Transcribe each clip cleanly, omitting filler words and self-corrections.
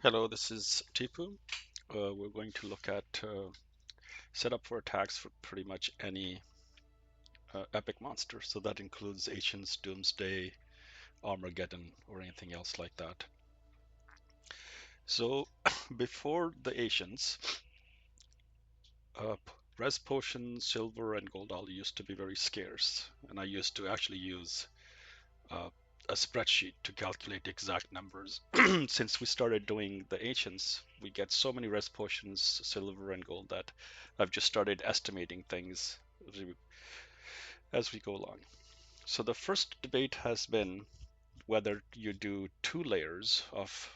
Hello, this is Tipu. We're going to look at setup for attacks for pretty much any epic monster. So that includes Ancients, Doomsday, Armageddon, or anything else like that. So before the Ancients, uh, res potions, silver, and gold all used to be very scarce, and I used to actually use uh, a spreadsheet to calculate exact numbers. Since we started doing the ancients, we get so many res potions, silver and gold, that I've just started estimating things as we go along. So the first debate has been whether you do 2 layers of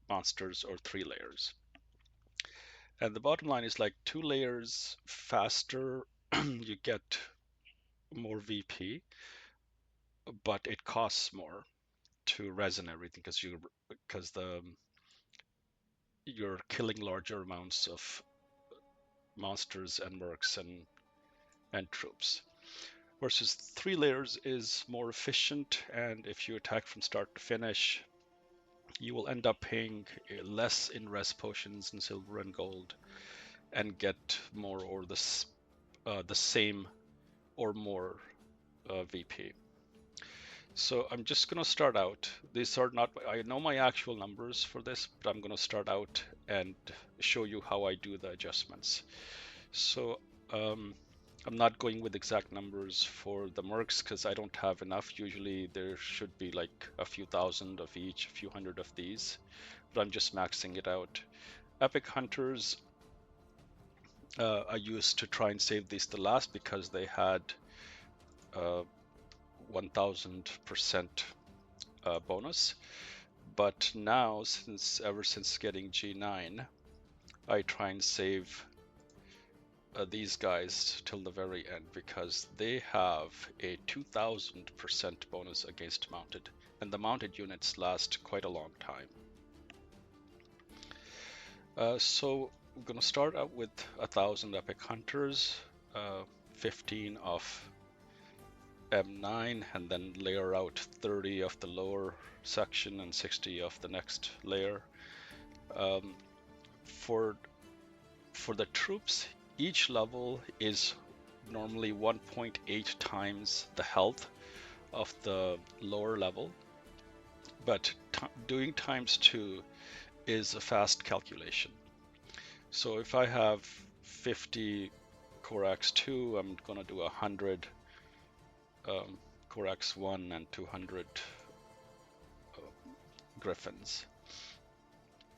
monsters or 3 layers. And the bottom line is like 2 layers faster, you get more VP, but it costs more to res and everything because the you're killing larger amounts of monsters and mercs and troops. Versus 3 layers is more efficient, and if you attack from start to finish, you will end up paying less in res potions and silver and gold, and get more or the same or more VP. So I'm just going to start out. These are not, I know my actual numbers for this, but I'm going to start out and show you how I do the adjustments. So um, I'm not going with exact numbers for the mercs because I don't have enough. Usually there should be like a few thousand of each, a few hundred of these, but I'm just maxing it out. Epic hunters, I used to try and save these the last because they had 1000% bonus. But now, ever since getting G9, I try and save these guys till the very end because they have a 2000% bonus against mounted, and the mounted units last quite a long time. So I'm gonna start out with 1000 epic hunters, 15 of M9, and then layer out 30 of the lower section and 60 of the next layer. Um, for the troops, each level is normally 1.8 times the health of the lower level, but doing times 2 is a fast calculation. So if I have 50 Corax 2, I'm gonna do 100 Corax 1 and 200 Griffins.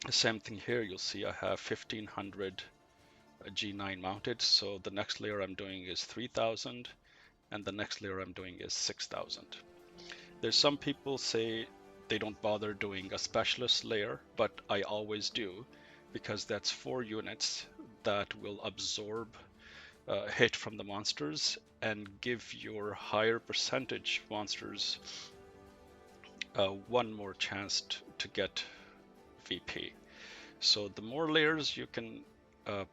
The same thing here, you'll see I have 1500 G9 mounted, so the next layer I'm doing is 3000, and the next layer I'm doing is 6000. There's some people say they don't bother doing a specialist layer, but I always do because that's 4 units that will absorb a hit from the monsters and give your higher percentage monsters one more chance to get VP. So the more layers you can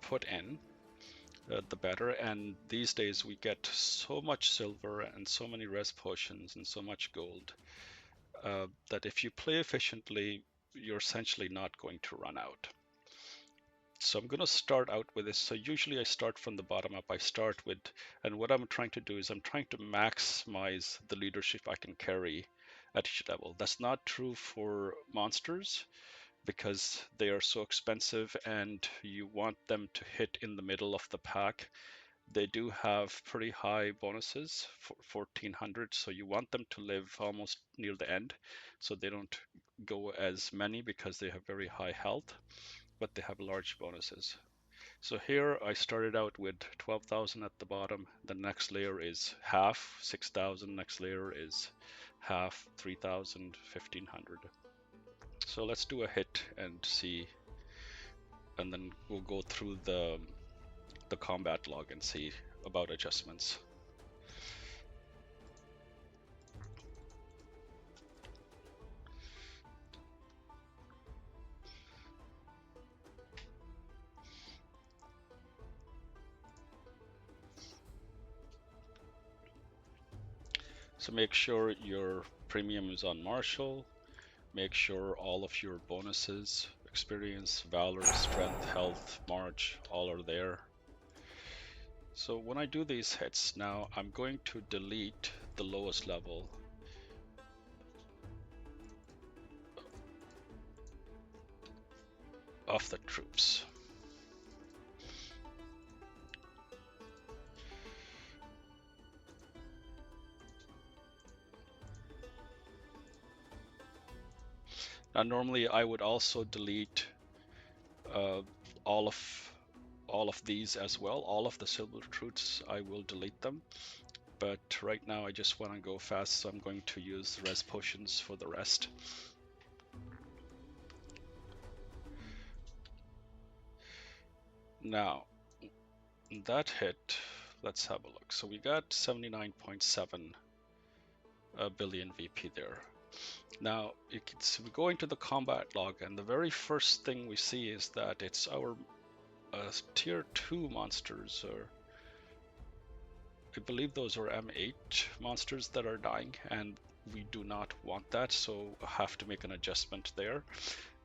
put in, the better. And these days we get so much silver and so many res potions and so much gold that if you play efficiently, you're essentially not going to run out. So I'm going to start out with this. So usually I start from the bottom up. I start with, and what I'm trying to do is I'm trying to maximize the leadership I can carry at each level. That's not true for monsters because they are so expensive and you want them to hit in the middle of the pack. They do have pretty high bonuses for 1400, so you want them to live almost near the end so they don't go as many because they have very high health, but they have large bonuses. So here I started out with 12,000 at the bottom. The next layer is half, 6,000. Next layer is half, 3,000, 1,500. So let's do a hit and see, and then we'll go through the combat log and see about adjustments. So make sure your premium is on Marshall. Make sure all of your bonuses, experience, valor, strength, health, march, all are there. So when I do these hits, now I'm going to delete the lowest level of the troops. Now normally I would also delete uh, all of these as well. All of the silver troops, I will delete them. But right now I just want to go fast, so I'm going to use res potions for the rest. Now, that hit, let's have a look. So we got 79.7 billion VP there. Now, you can see we go into the combat log, and the very first thing we see is that it's our tier 2 monsters, or I believe those are M8 monsters that are dying, and we do not want that, so I have to make an adjustment there.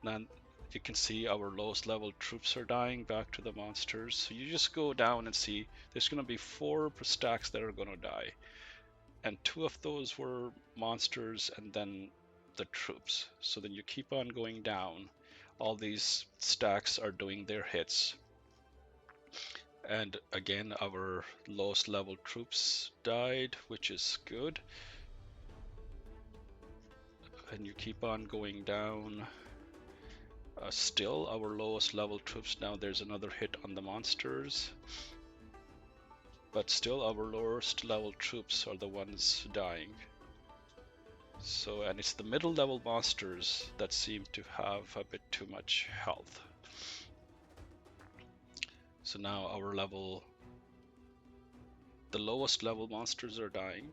Then you can see our lowest level troops are dying back to the monsters. So you just go down and see there's going to be 4 stacks that are going to die. And 2 of those were monsters and then the troops. So then you keep on going down. All these stacks are doing their hits. And again, our lowest level troops died, which is good. And you keep on going down. Still our lowest level troops. Now there's another hit on the monsters, but still our lowest level troops are the ones dying. So, and it's the middle level monsters that seem to have a bit too much health. So now the lowest level monsters are dying.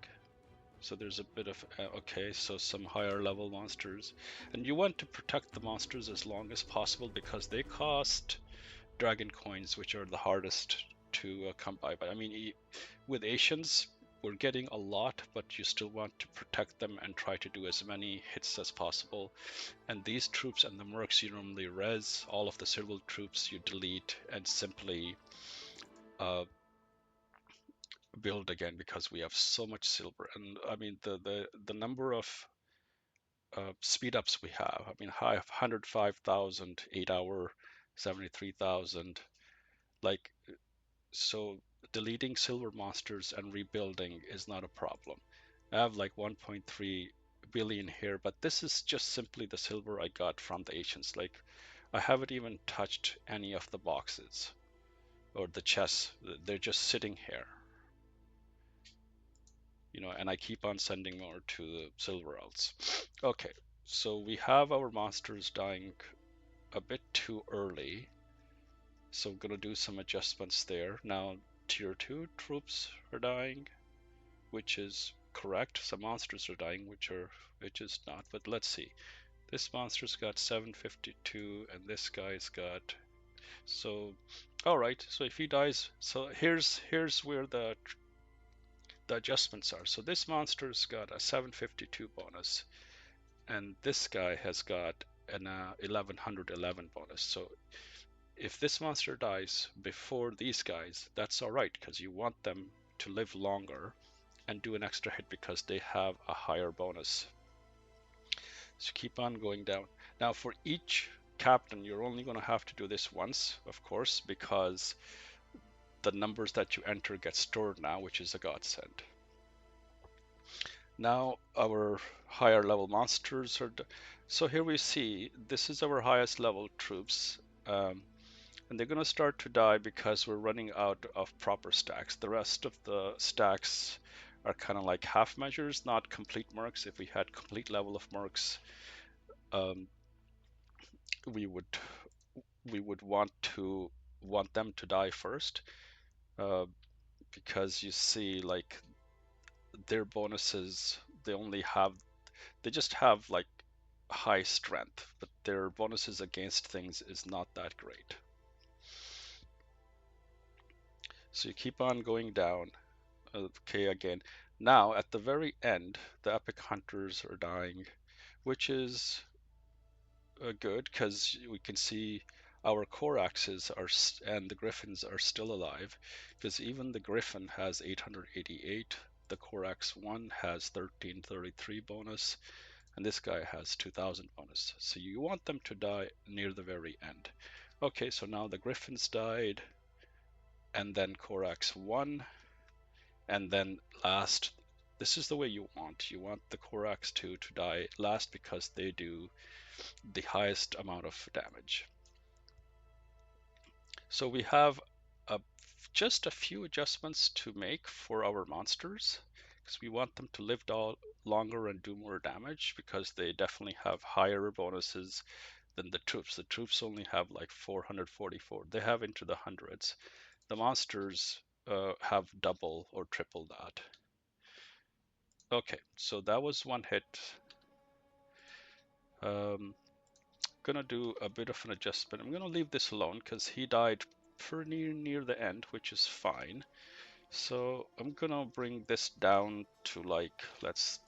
So there's a bit of, okay, so some higher level monsters. And you want to protect the monsters as long as possible because they cost dragon coins, which are the hardest to come by. But I mean, with Asians, we're getting a lot, but you still want to protect them and try to do as many hits as possible. And these troops and the mercs, you normally res. All of the silver troops you delete and simply build again, because we have so much silver. And I mean, the number of speed ups we have, I mean, I have 105,000, 8 hour, 73,000, like, so deleting silver monsters and rebuilding is not a problem. I have like 1.3 billion here, but this is just simply the silver I got from the Asians. Like, I haven't even touched any of the boxes or the chests. They're just sitting here, and I keep on sending more to the silver elves. Okay, so we have our monsters dying a bit too early. So I'm gonna do some adjustments there. Now tier 2 troops are dying, which is correct. Some monsters are dying, which is not. But let's see. This monster's got 752, and this guy's got. So, all right. So if he dies, so here's where the adjustments are. So this monster's got a 752 bonus, and this guy has got an 1111 bonus. So if this monster dies before these guys, that's all right, because you want them to live longer and do an extra hit because they have a higher bonus. So keep on going down. Now for each captain, you're only going to have to do this once, of course, because the numbers that you enter get stored now, which is a godsend. Now our higher level monsters are. So here we see this is our highest level troops. And they're going to start to die because we're running out of proper stacks. The rest of the stacks are kind of like half measures, not complete mercs. If we had complete level of mercs, we would want them to die first, uh, because you see, like, their bonuses, they just have like high strength, but their bonuses against things is not that great. So you keep on going down. Okay, again. Now, at the very end, the epic hunters are dying, which is good because we can see our Coraxes are and the Griffins are still alive, because even the Griffin has 888, the Corax 1 has 1333 bonus, and this guy has 2000 bonus. So you want them to die near the very end. Okay, so now the Griffins died, and then Corax 1, and then last. This is the way you want. You want the Corax 2 to die last because they do the highest amount of damage. So we have a, just a few adjustments to make for our monsters, because we want them to live longer and do more damage, because they definitely have higher bonuses than the troops. The troops only have like 444. They have into the hundreds. The monsters have double or triple that. Okay, so that was one hit. Gonna do a bit of an adjustment. I'm gonna leave this alone because he died pretty near the end, which is fine. So I'm gonna bring this down to like, let's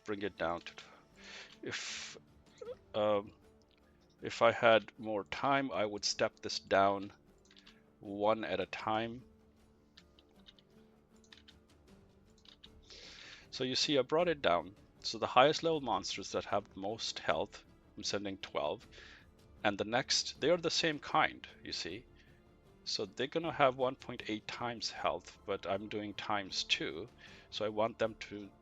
bring it down to, if um, if I had more time, I would step this down one at a time. So you see I brought it down. So the highest level monsters that have the most health, I'm sending 12. And the next, they are the same kind, you see. So they're gonna have 1.8 times health, but I'm doing times 2. So I want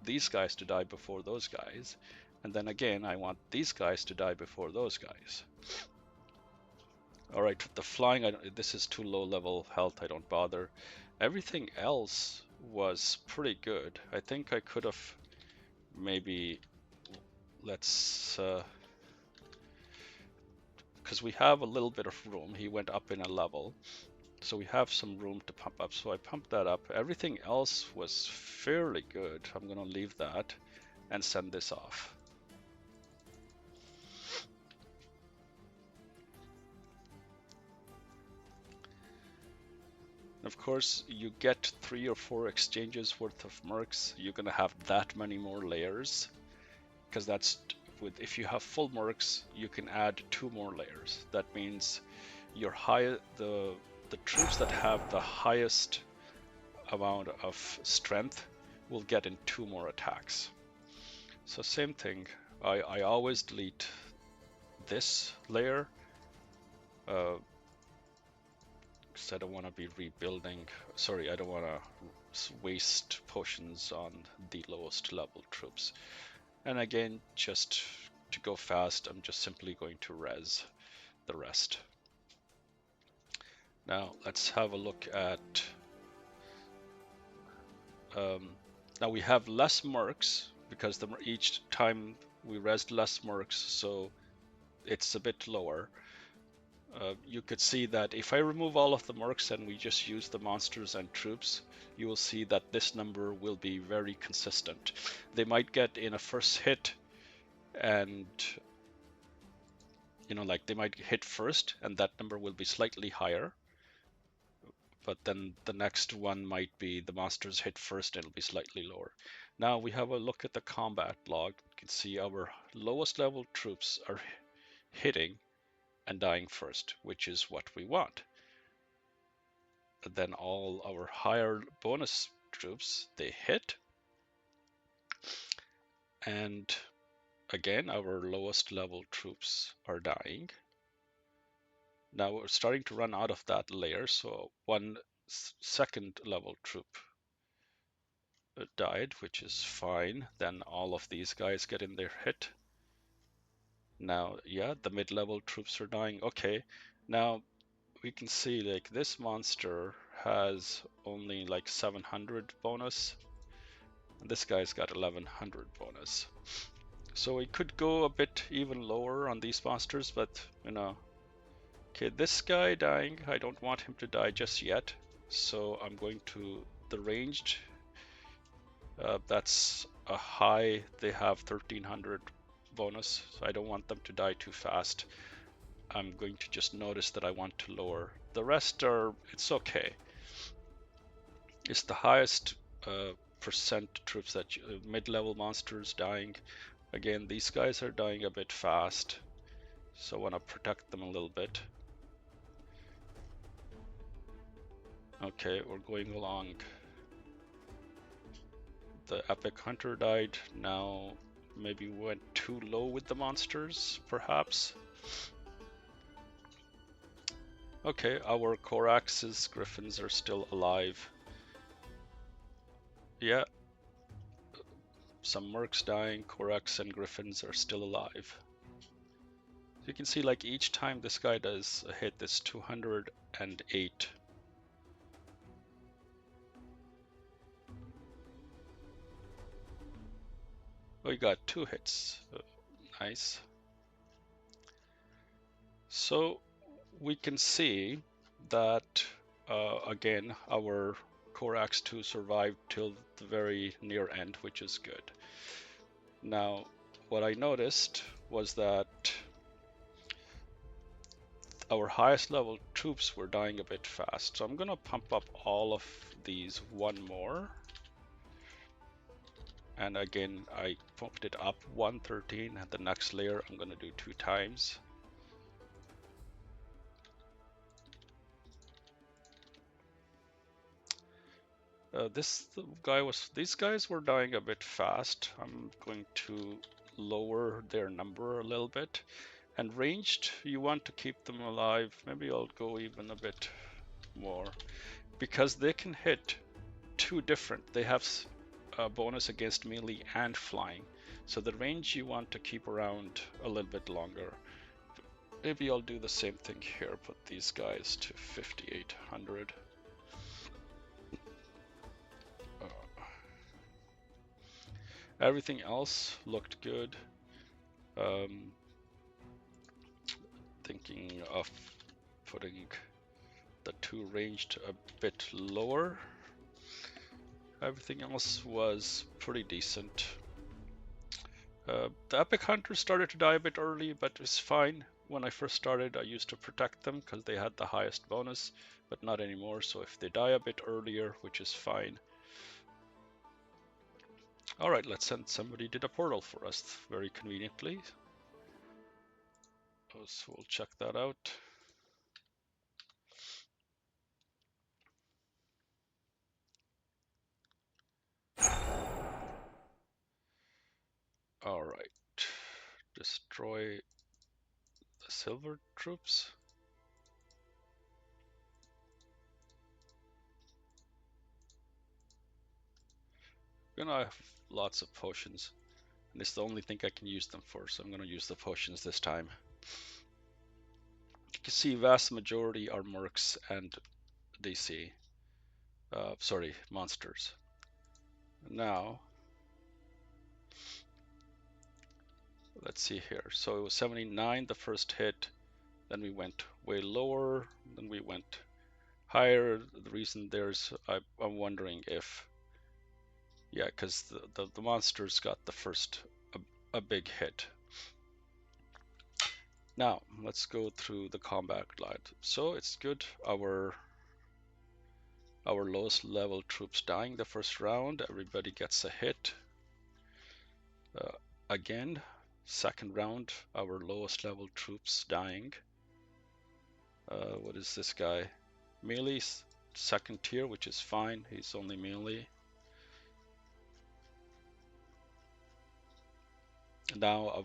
these guys to die before those guys. And then again, I want these guys to die before those guys. All right, the flying, this is too low level health, I don't bother. Everything else was pretty good. I think I could have maybe, let's, because we have a little bit of room. He went up in a level. So we have some room to pump up. So I pumped that up. Everything else was fairly good. I'm going to leave that and send this off. Of course, you get 3 or 4 exchanges worth of mercs. You're going to have that many more layers, because that's if you have full mercs, you can add 2 more layers. That means the troops that have the highest amount of strength will get in 2 more attacks. So same thing, I always delete this layer because I don't want to be rebuilding. Sorry, I don't want to waste potions on the lowest level troops. And again, just to go fast, I'm just simply going to res the rest. Now let's have a look at now we have less mercs because each time we resed less mercs, so it's a bit lower. You could see that if I remove all of the mercs and we just use the monsters and troops, you will see that this number will be very consistent. They might get in a first hit and, you know, like they might hit first and that number will be slightly higher. But then the next one might be the monsters hit first and it'll be slightly lower. Now we have a look at the combat log. You can see our lowest level troops are hitting and dying first, which is what we want. Then all our higher bonus troops, they hit. And again, our lowest level troops are dying. Now we're starting to run out of that layer, so one second level troop died, which is fine. Then all of these guys get in their hit. Now, yeah, the mid-level troops are dying. Okay, now we can see like this monster has only like 700 bonus, and this guy's got 1100 bonus. So we could go a bit even lower on these monsters, but you know, okay, this guy dying, I don't want him to die just yet. So I'm going to the ranged. That's a high. They have 1300 bonus, so I don't want them to die too fast. I'm going to just notice that I want to lower. The rest are, it's okay. It's the highest percent troops that mid-level monsters dying. Again, these guys are dying a bit fast. So I want to protect them a little bit. Okay, we're going along. The Epic Hunter died. Now maybe we went too low with the monsters, perhaps. Okay, our Coraxes, Griffins are still alive. Yeah, some Mercs dying, Corax and Griffins are still alive. You can see like each time this guy does a hit, it's 208. Oh, we got 2 hits. Nice. So we can see that again our Corax 2 survived till the very near end, which is good. Now what I noticed was that our highest level troops were dying a bit fast, so I'm gonna pump up all of these one more. And again, I pumped it up 113, and the next layer I'm gonna do 2 times. These guys were dying a bit fast. I'm going to lower their number a little bit. And ranged, you want to keep them alive. Maybe I'll go even a bit more, because they can hit 2 different. They have a bonus against melee and flying. So the range you want to keep around a little bit longer. Maybe I'll do the same thing here, put these guys to 5800. Everything else looked good. Thinking of putting the 2 ranged a bit lower. Everything else was pretty decent. The Epic Hunters started to die a bit early, but it's fine. When I first started, I used to protect them because they had the highest bonus, but not anymore. So if they die a bit earlier, which is fine. All right, let's send somebody did a portal for us very conveniently. So we'll check that out. All right, destroy the silver troops. I'm gonna have lots of potions, and it's the only thing I can use them for, so I'm gonna use the potions this time. You can see vast majority are mercs and DC. Sorry, monsters. Now, let's see here. So it was 79 the first hit, then we went way lower, then we went higher. The reason I'm wondering if, yeah, because the monsters got the first a big hit. Now let's go through the combat glide. So it's good. Our lowest level troops dying the first round. Everybody gets a hit. Again, second round, our lowest level troops dying. What is this guy? Melee second tier, which is fine. He's only melee. Now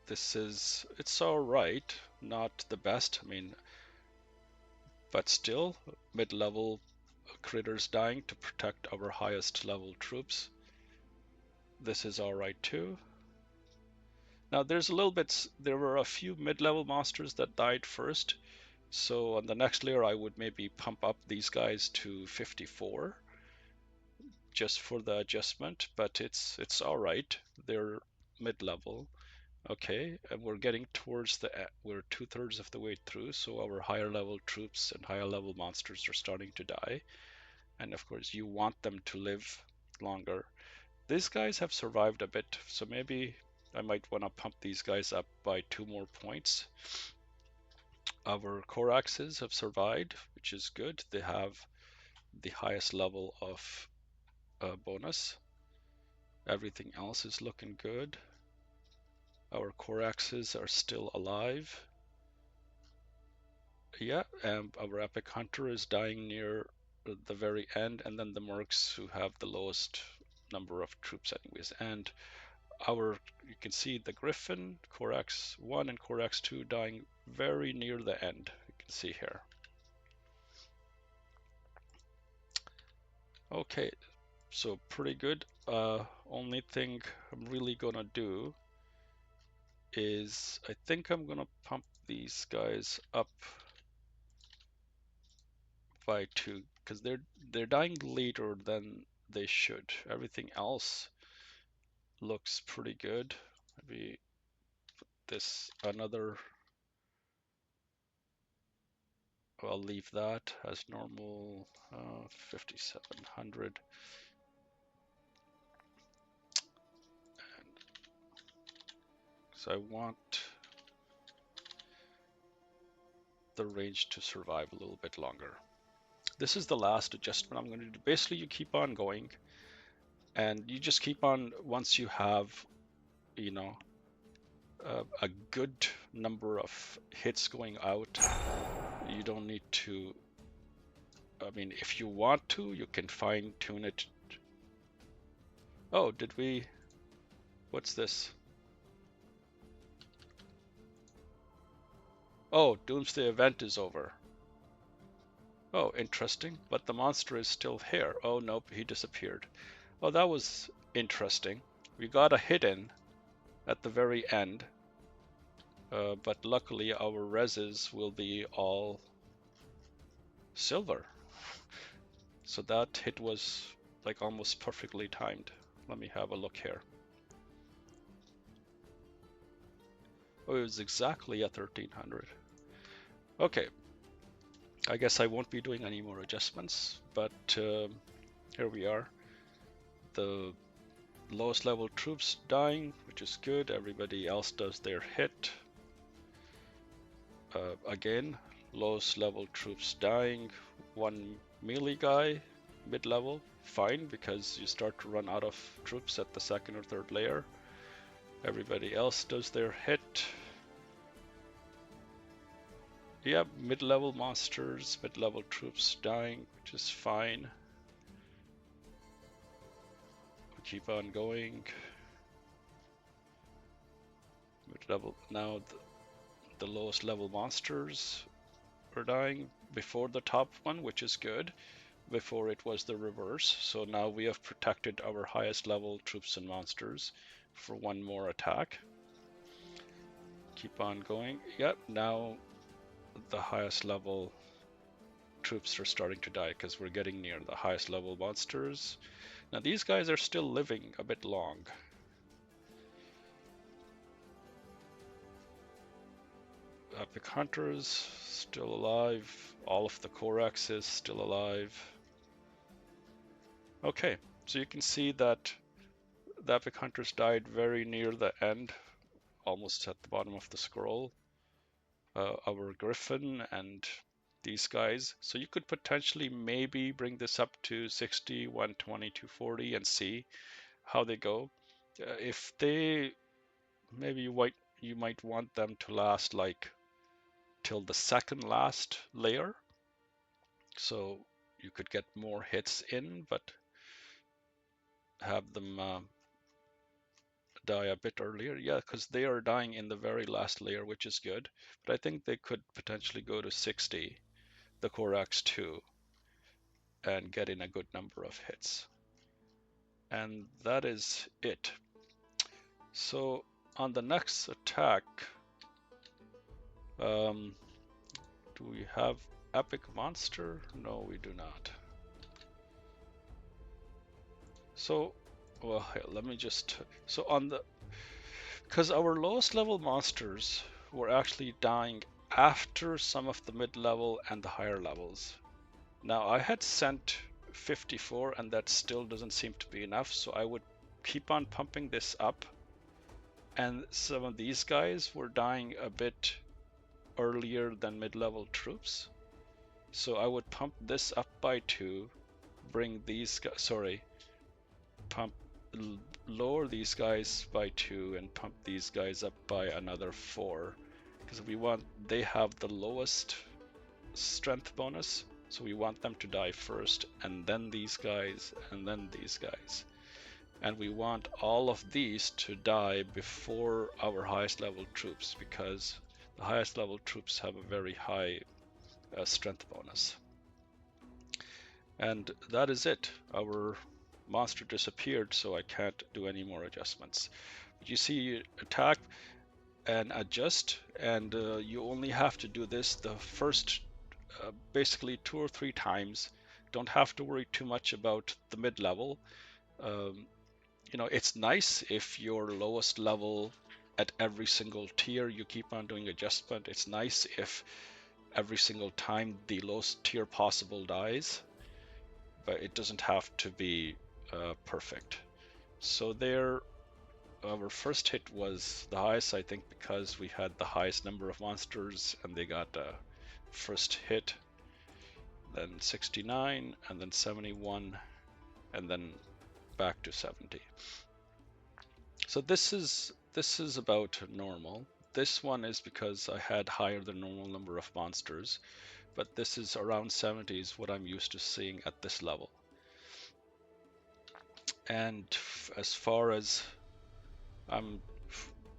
it's all right. Not the best. I mean, but still mid-level critters dying to protect our highest level troops. This is all right too. Now there were a few mid-level monsters that died first. So on the next layer, I would maybe pump up these guys to 54 just for the adjustment, but it's all right. They're mid-level. Okay, and we're getting towards we're 2/3 of the way through, so our higher level troops and higher level monsters are starting to die. And of course, you want them to live longer. These guys have survived a bit, so maybe I might want to pump these guys up by 2 more points. Our Coraxes have survived, which is good. They have the highest level of bonus. Everything else is looking good. Our Coraxes are still alive. Yeah, and our Epic Hunter is dying near the very end, and then the Mercs who have the lowest number of troops anyways. And you can see the Griffin, Corax 1 and Corax 2 dying very near the end. You can see here. Okay, so pretty good. Only thing I'm really gonna do is I think I'm gonna pump these guys up by 2 because they're dying later than they should. Everything else looks pretty good. Maybe this another. I'll leave that as normal. 5700. So I want the range to survive a little bit longer. This is the last adjustment I'm going to do. Basically, you keep on going, and you just keep on once you have, you know, a good number of hits going out. You don't need to. I mean, if you want to, you can fine tune it. Oh, did we? What's this? Oh, Doomsday event is over. Oh, interesting. But the monster is still here. Oh, nope, he disappeared. Oh, that was interesting. We got a hit in at the very end. But luckily our reses will be all silver. So that hit was like almost perfectly timed. Let me have a look here. Oh, it was exactly at 1300. Okay. I guess I won't be doing any more adjustments, but here we are. The lowest level troops dying, which is good. Everybody else does their hit. Again, lowest level troops dying. One melee guy, mid-level, fine, because you start to run out of troops at the second or third layer. Everybody else does their hit. Yeah, mid-level monsters, mid-level troops dying, which is fine. We keep on going. Mid-level, now the lowest level monsters are dying before the top one, which is good. Before it was the reverse, so now we have protected our highest level troops and monsters for one more attack. Keep on going. Yep, now the highest level troops are starting to die because we're getting near the highest level monsters. Now these guys are still living a bit long. Epic Hunters still alive. All of the Coraxes still alive. Okay, so you can see that the Epic Hunters died very near the end, almost at the bottom of the scroll. Our Griffin and these guys. So you could potentially maybe bring this up to 60, 120, 240 and see how they go. If they, maybe you might want them to last like till the second last layer. So you could get more hits in, but have them die a bit earlier. Yeah, because they are dying in the very last layer, which is good. But I think they could potentially go to 60, the Corax 2, and get in a good number of hits. And that is it. So on the next attack, do we have Epic Monster? No, we do not. So, well, let me just, so on the, because our lowest level monsters were actually dying after some of the mid-level and the higher levels. Now I had sent 54 and that still doesn't seem to be enough, so I would keep on pumping this up. And some of these guys were dying a bit earlier than mid-level troops. So I would pump this up by 2, bring these guys, sorry, pump lower these guys by 2 and pump these guys up by another 4, because they have the lowest strength bonus, so we want them to die first, and then these guys, and then these guys. And we want all of these to die before our highest level troops, because the highest level troops have a very high strength bonus. And that is it. Our monster disappeared, so I can't do any more adjustments. But you see, attack and adjust, and you only have to do this the first basically 2 or 3 times. Don't have to worry too much about the mid-level. You know, it's nice if your lowest level at every single tier you keep on doing adjustment. It's nice if every single time the lowest tier possible dies, but it doesn't have to be perfect. So there, our first hit was the highest, I think, because we had the highest number of monsters and they got a first hit, then 69, and then 71, and then back to 70. So this is about normal. This one is because I had higher than normal number of monsters, but this is around 70 is what I'm used to seeing at this level. And as far as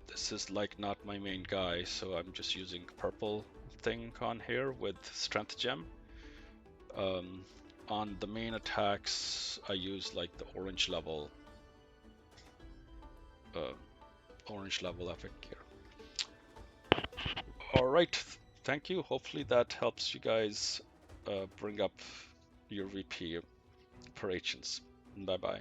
this is like not my main guy, so I'm just using purple thing on here with strength gem. On the main attacks, I use like the orange level epic gear. All right, thank you. Hopefully that helps you guys bring up your VP per agents. Bye bye.